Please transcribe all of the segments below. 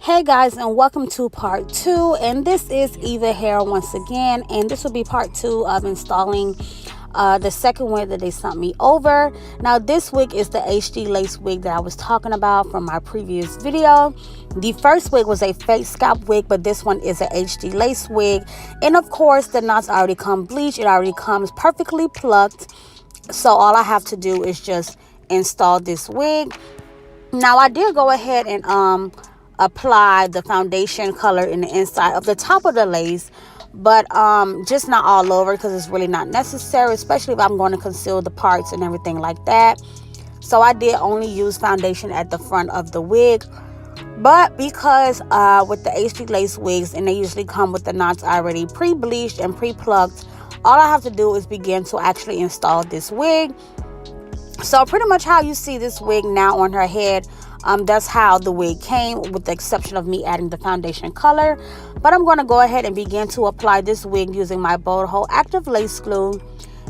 Hey guys, and welcome to part 2, and this is Eva Hair once again, and this will be part 2 of installing the second wig that they sent me over. Now this wig is the HD lace wig that I was talking about from my previous video. The first wig was a fake scalp wig, but this one is a HD lace wig, and of course the knots already come bleached. It already comes perfectly plucked, so all I have to do is just install this wig. Now I did go ahead and apply the foundation color in the inside of the top of the lace, but just not all over, because it's really not necessary, especially if I'm going to conceal the parts and everything like that. So I did only use foundation at the front of the wig, but because with the HD lace wigs, and they usually come with the knots already pre-bleached and pre-plucked, all I have to do is begin to actually install this wig. So pretty much how you see this wig now on her head, that's how the wig came, with the exception of me adding the foundation color. But I'm going to go ahead and begin to apply this wig using my bold hole active lace glue,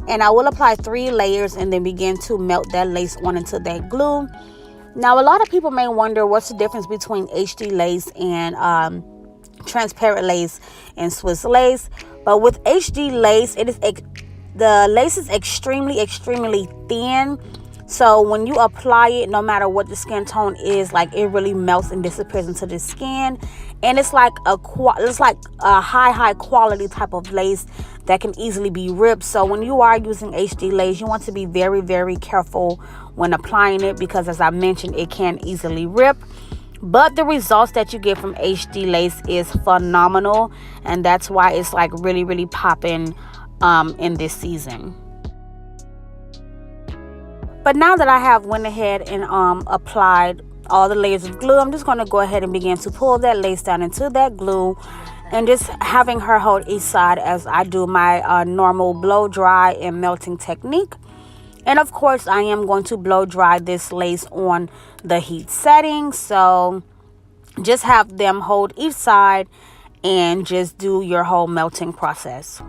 and I will apply 3 layers and then begin to melt that lace on into that glue. Now a lot of people may wonder what's the difference between HD lace and transparent lace and Swiss lace. But with HD lace, the lace is extremely thin. So when you apply it, no matter what the skin tone is, like, it really melts and disappears into the skin, and it's like a high quality type of lace that can easily be ripped. So when you are using HD lace, you want to be very careful when applying it, because as I mentioned, it can easily rip. But the results that you get from HD lace is phenomenal, and that's why it's like really popping in this season. But now that I have went ahead and applied all the layers of glue, I'm just going to go ahead and begin to pull that lace down into that glue, and just having her hold each side as I do my normal blow dry and melting technique. And of course I am going to blow dry this lace on the heat setting, so just have them hold each side and just do your whole melting process.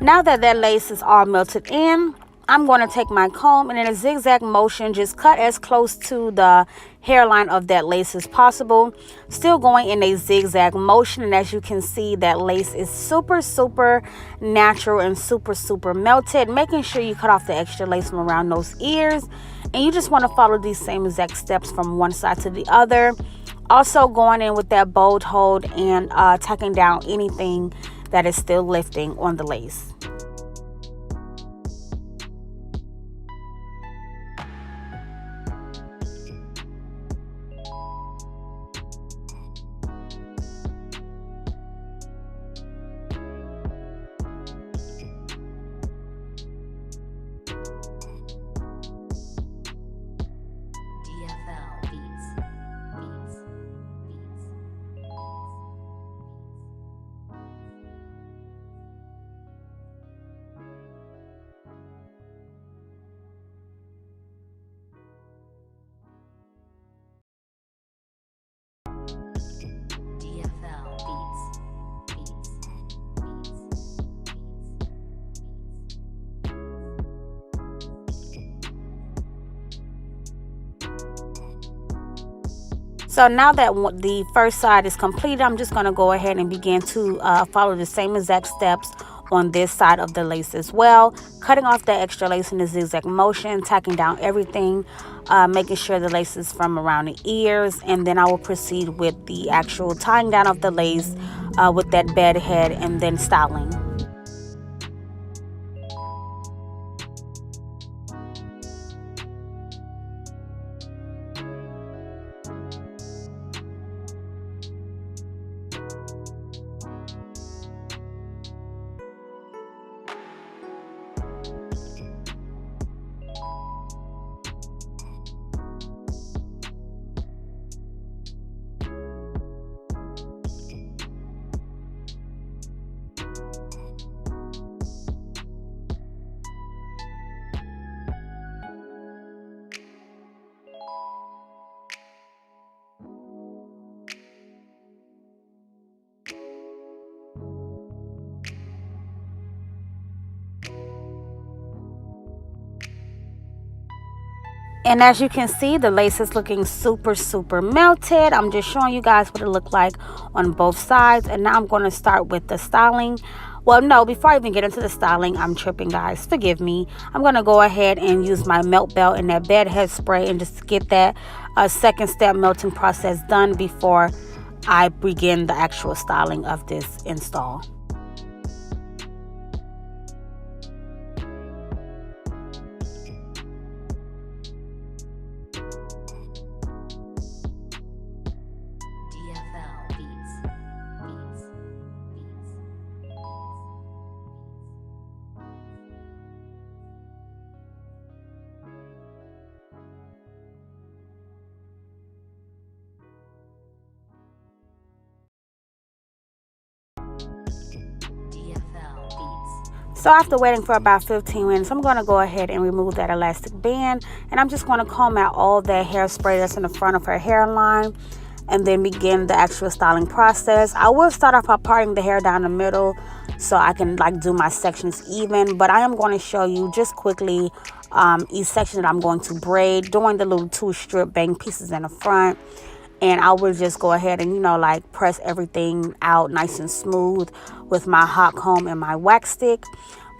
Now that lace is all melted in, I'm going to take my comb and in a zigzag motion just cut as close to the hairline of that lace as possible, still going in a zigzag motion. And as you can see, that lace is super natural and super melted, making sure you cut off the extra lace from around those ears. And you just want to follow these same exact steps from one side to the other, also going in with that bold hold and tucking down anything that is still lifting on the lace. So now that the first side is completed, I'm just going to go ahead and begin to follow the same exact steps on this side of the lace as well, cutting off the extra lace in a zigzag motion, tacking down everything, making sure the lace is from around the ears, and then I will proceed with the actual tying down of the lace with that bed head and then styling. And as you can see, the lace is looking super melted. I'm just showing you guys what it looked like on both sides. And now I'm going to start with the styling. Well, no, before I even get into the styling, I'm tripping, guys. Forgive me. I'm going to go ahead and use my melt belt and that bed head spray and just get that second step melting process done before I begin the actual styling of this install. So after waiting for about 15 minutes, I'm going to go ahead and remove that elastic band. And I'm just going to comb out all that hairspray that's in the front of her hairline and then begin the actual styling process. I will start off by parting the hair down the middle so I can do my sections even. But I am going to show you just quickly each section that I'm going to braid, doing the little 2 strip bang pieces in the front. And I will just go ahead and, press everything out nice and smooth with my hot comb and my wax stick.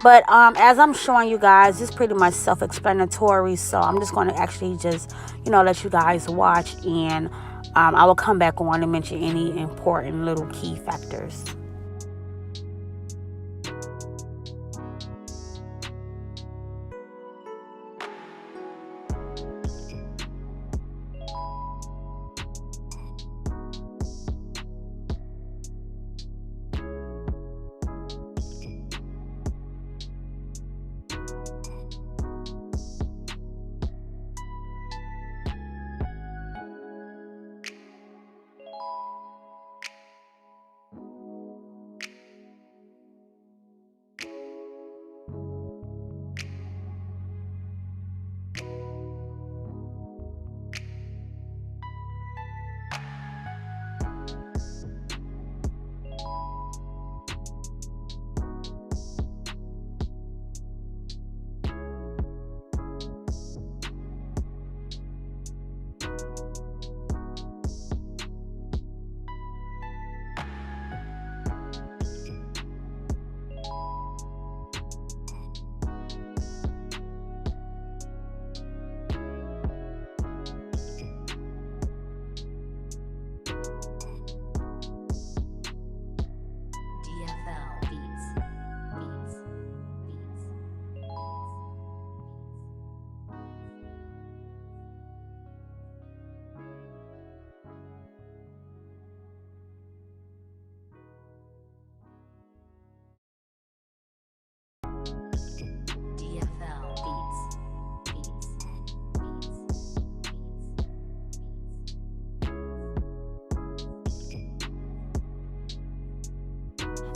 But as I'm showing you guys, it's pretty much self-explanatory. So I'm just going to actually just, let you guys watch. And I will come back on and mention any important little key factors.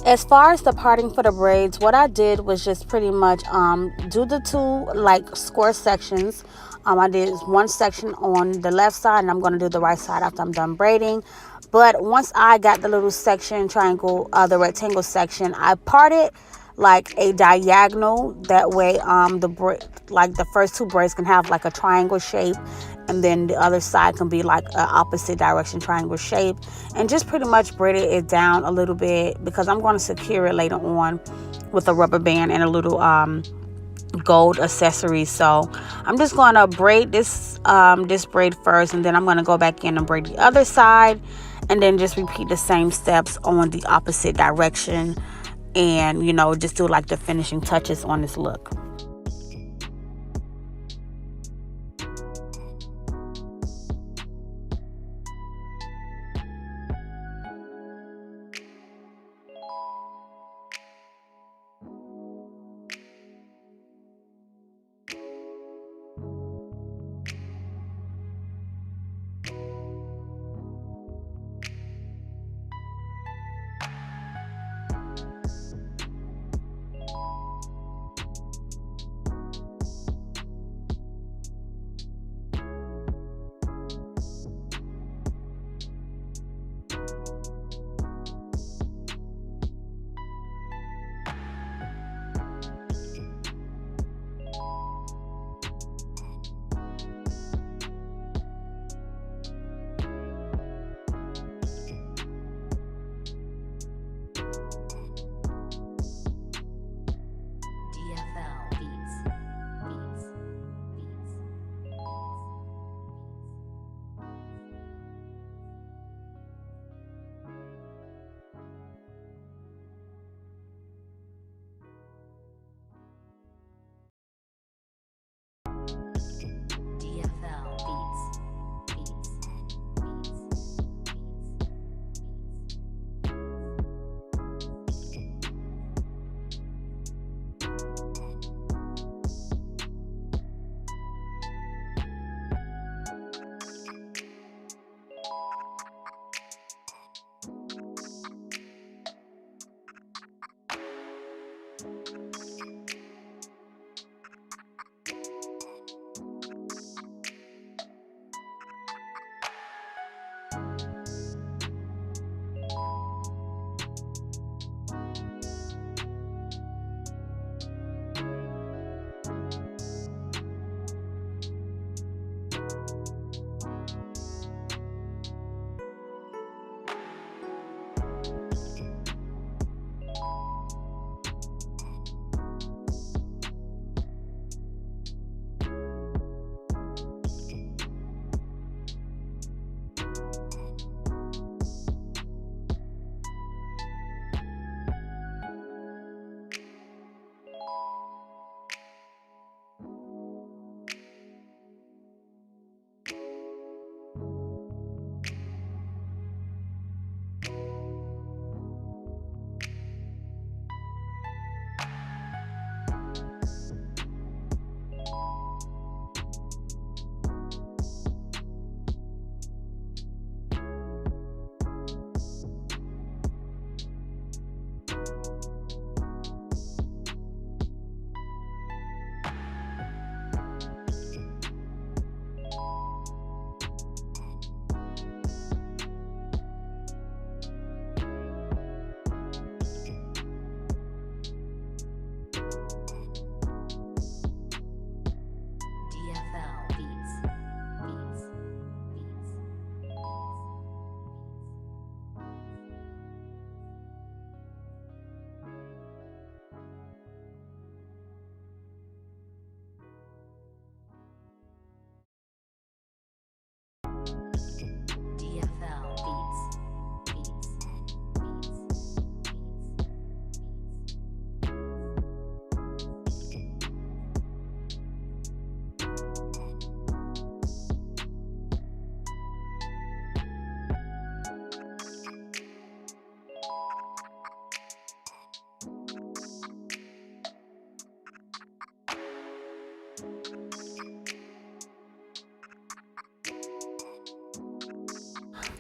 As far as the parting for the braids, what I did was just pretty much do the 2 square sections. I did one section on the left side, and I'm going to do the right side after I'm done braiding. But once I got the little section, the rectangle section, I parted like a diagonal. That way the first 2 braids can have like a triangle shape, and then the other side can be like an opposite direction triangle shape, and just pretty much braided it down a little bit because I'm going to secure it later on with a rubber band and a little gold accessory. So I'm just going to braid this braid first, and then I'm going to go back in and braid the other side, and then just repeat the same steps on the opposite direction, and just do like the finishing touches on this look.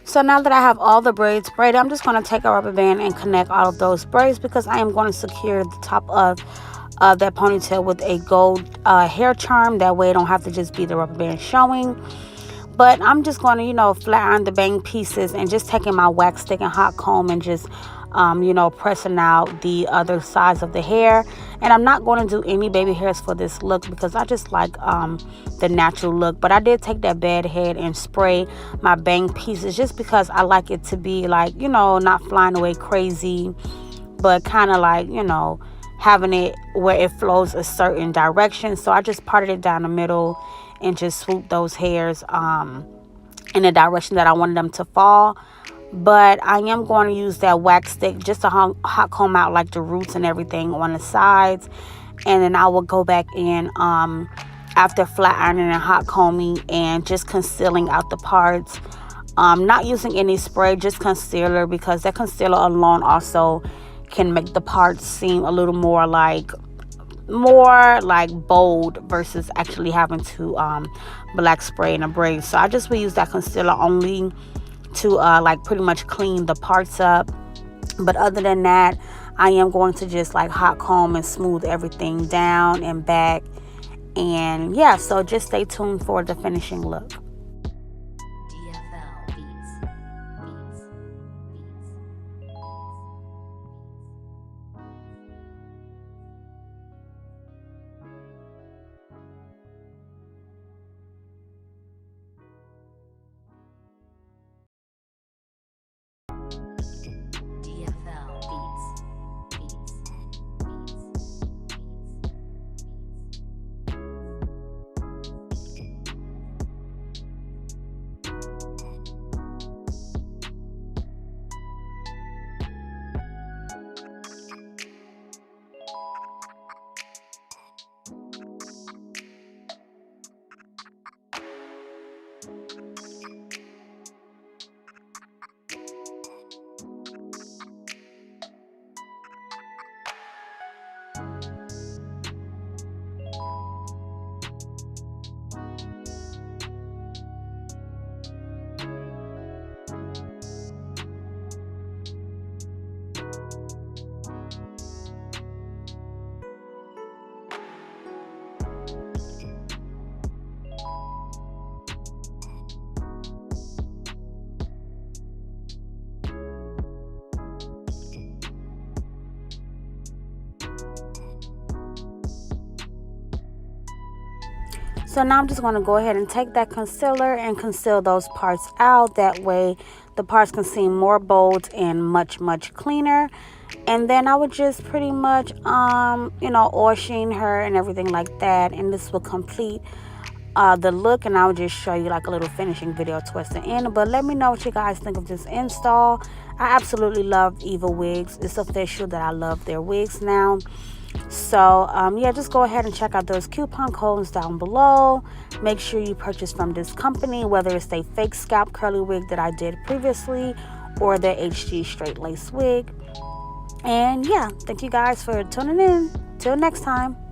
So now that I have all the braids braided, I'm just going to take a rubber band and connect all of those braids, because I am going to secure the top of that ponytail with a gold hair charm. That way it don't have to just be the rubber band showing. But I'm just going to, flat iron the bang pieces, and just taking my wax stick and hot comb and just, pressing out the other sides of the hair. And I'm not going to do any baby hairs for this look, because I just like the natural look. But I did take that bed head and spray my bang pieces, just because I like it to be like, not flying away crazy, but kind of like, having it where it flows a certain direction. So I just parted it down the middle and just swooped those hairs in the direction that I wanted them to fall. But I am going to use that wax stick just to hot comb out like the roots and everything on the sides. And then I will go back in after flat ironing and hot combing and just concealing out the parts. Not using any spray, just concealer, because that concealer alone also can make the parts seem a little more like bold versus actually having to black spray and abrade. So I just will use that concealer only to like pretty much clean the parts up. But other than that, I am going to just like hot comb and smooth everything down and back. And yeah, so just stay tuned for the finishing look. So now I'm just going to go ahead and take that concealer and conceal those parts out. That way the parts can seem more bold and much cleaner. And then I would just pretty much, oil sheen her and everything like that. And this will complete the look. And I'll just show you like a little finishing video towards the end. But let me know what you guys think of this install. I absolutely love Eva wigs. It's official that I love their wigs now. So yeah, just go ahead and check out those coupon codes down below. Make sure you purchase from this company, whether it's the fake scalp curly wig that I did previously or the HG straight lace wig. And yeah, thank you guys for tuning in. Till next time.